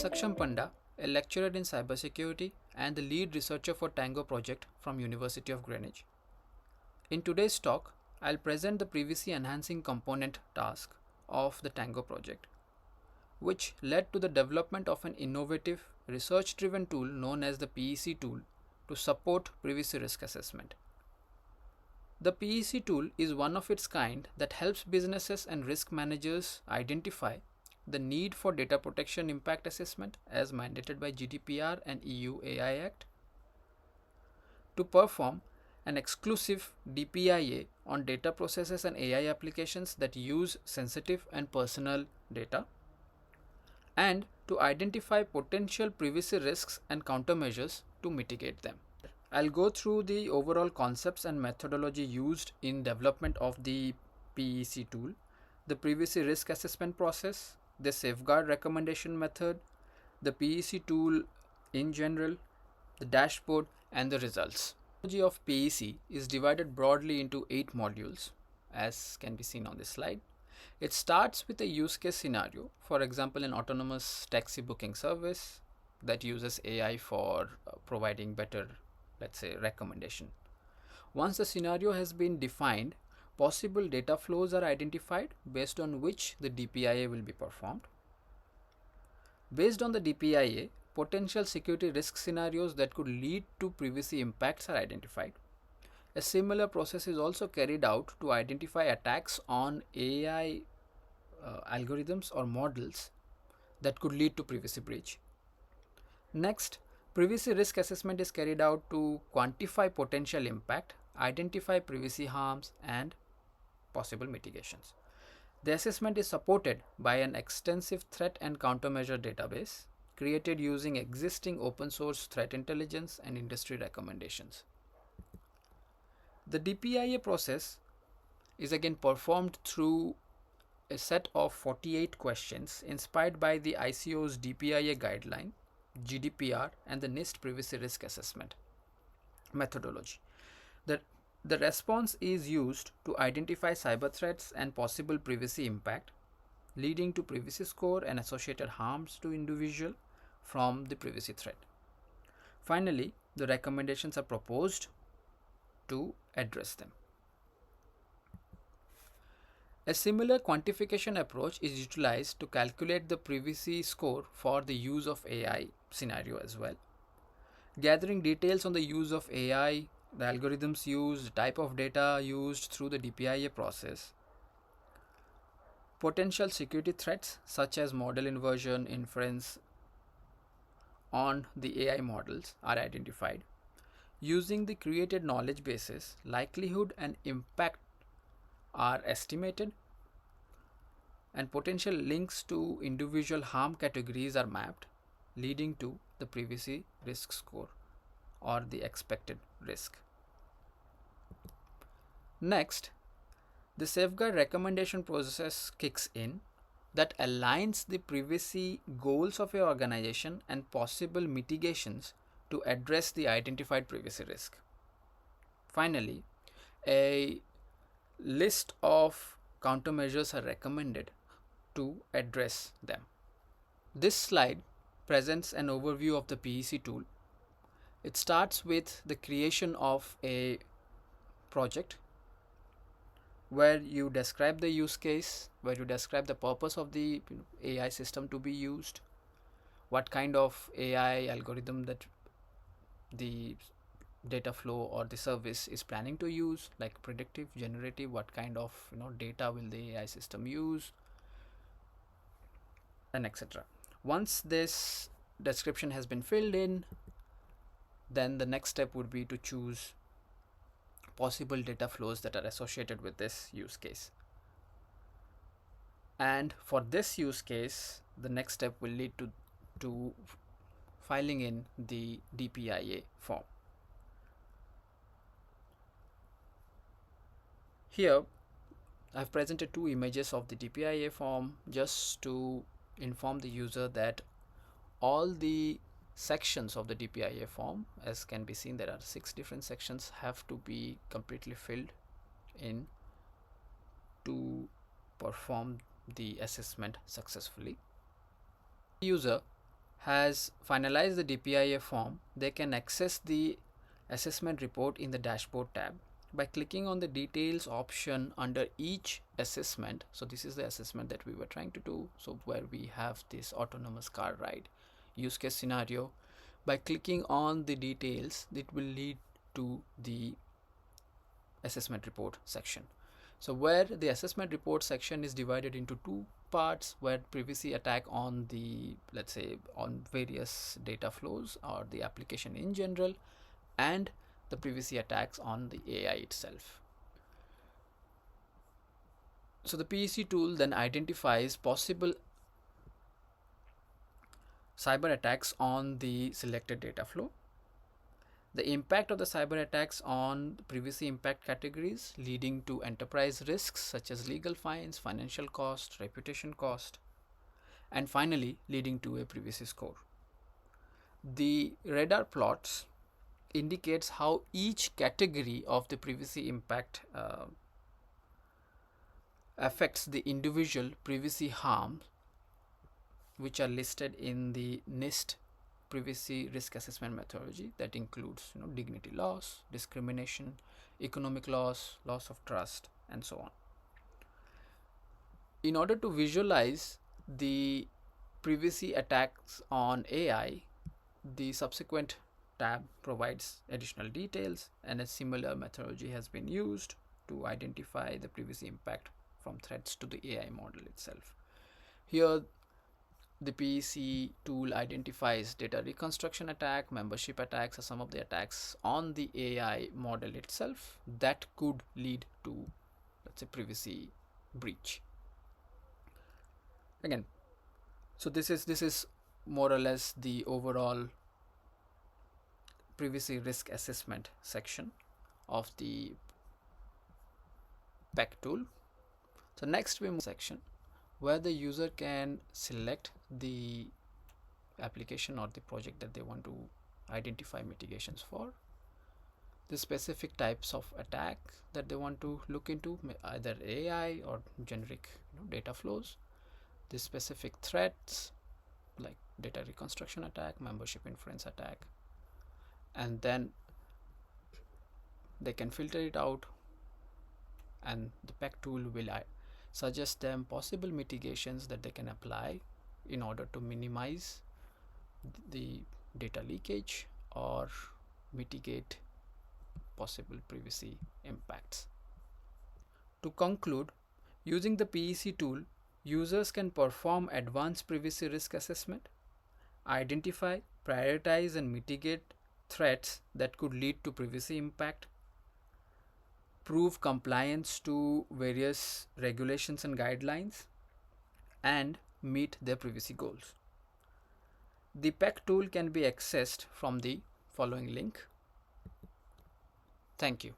Sakshyam Panda, a lecturer in cybersecurity and the lead researcher for TANGO Project from University of Greenwich. In today's talk, I'll present the privacy enhancing component task of the TANGO project, which led to the development of an innovative research-driven tool known as the PEC tool to support privacy risk assessment. The PEC tool is one of its kind that helps businesses and risk managers identify the need for data protection impact assessment as mandated by GDPR and EU AI Act, to perform an exclusive DPIA on data processes and AI applications that use sensitive and personal data, and to identify potential privacy risks and countermeasures to mitigate them. I'll go through the overall concepts and methodology used in development of the PEC tool, the privacy risk assessment process, the safeguard recommendation method, the PEC tool in general, the dashboard, and the results. The methodology of PEC is divided broadly into 8 modules, as can be seen on this slide. It starts with a use case scenario, for example, an autonomous taxi booking service that uses AI for providing better, let's say, recommendation. Once the scenario has been defined, possible data flows are identified based on which the DPIA will be performed. Based on the DPIA, potential security risk scenarios that could lead to privacy impacts are identified. A similar process is also carried out to identify attacks on AI algorithms or models that could lead to privacy breach. Next, privacy risk assessment is carried out to quantify potential impact, identify privacy harms, and possible mitigations. The assessment is supported by an extensive threat and countermeasure database created using existing open source threat intelligence and industry recommendations. The DPIA process is again performed through a set of 48 questions inspired by the ICO's DPIA guideline, GDPR, and the NIST privacy risk assessment methodology. The response is used to identify cyber threats and possible privacy impact, leading to privacy score and associated harms to individual from the privacy threat. Finally, the recommendations are proposed to address them. A similar quantification approach is utilized to calculate the privacy score for the use of AI scenario as well. Gathering details on the use of AI, the algorithms used, the type of data used through the DPIA process, potential security threats such as model inversion, inference on the AI models are identified. Using the created knowledge bases, likelihood and impact are estimated, and potential links to individual harm categories are mapped, leading to the privacy risk score or the expected risk. Next, the safeguard recommendation process kicks in that aligns the privacy goals of your organization and possible mitigations to address the identified privacy risk. Finally, a list of countermeasures are recommended to address them. This slide presents an overview of the PEC tool. It starts with the creation of a project where you describe the use case, where you describe the purpose of the AI system to be used, what kind of AI algorithm that the data flow or the service is planning to use, like predictive, generative, what kind of data will the AI system use, and etc. Once this description has been filled in, then the next step would be to choose possible data flows that are associated with this use case. And for this use case, the next step will lead to filing in the DPIA form. Here, I've presented 2 images of the DPIA form just to inform the user that all the sections of the DPIA form, as can be seen, there are 6 different sections, have to be completely filled in to perform the assessment successfully. The user has finalized the DPIA form, they can access the assessment report in the dashboard tab by clicking on the details option under each assessment. So this is the assessment that we were trying to do. So where we have this autonomous car ride use case scenario, by clicking on the details, it will lead to the assessment report section. So where the assessment report section is divided into two parts, where privacy attack on the, let's say, on various data flows or the application in general, and the privacy attacks on the AI itself. So the PEC tool then identifies possible cyber attacks on the selected data flow, the impact of the cyber attacks on privacy impact categories leading to enterprise risks such as legal fines, financial cost, reputation cost, and finally leading to a privacy score. The radar plots indicates how each category of the privacy impact affects the individual privacy harms, which are listed in the NIST privacy risk assessment methodology. That includes dignity loss, discrimination, economic loss, loss of trust, and so on. In order to visualize the privacy attacks on AI, the subsequent tab provides additional details, and a similar methodology has been used to identify the privacy impact from threats to the AI model itself. Here the PEC tool identifies data reconstruction attack, membership attacks are some of the attacks on the AI model itself that could lead to, let's say, privacy breach. Again, so this is more or less the overall privacy risk assessment section of the PEC tool. So next we move to section where the user can select the application or the project that they want to identify mitigations for, the specific types of attack that they want to look into, either AI or generic data flows, the specific threats like data reconstruction attack, membership inference attack, and then they can filter it out, and the PEC tool will suggest them possible mitigations that they can apply in order to minimize the data leakage or mitigate possible privacy impacts. To conclude, using the PEC tool, users can perform advanced privacy risk assessment, identify, prioritize, and mitigate threats that could lead to privacy impact, prove compliance to various regulations and guidelines, and meet their privacy goals. The PEC tool can be accessed from the following link. Thank you.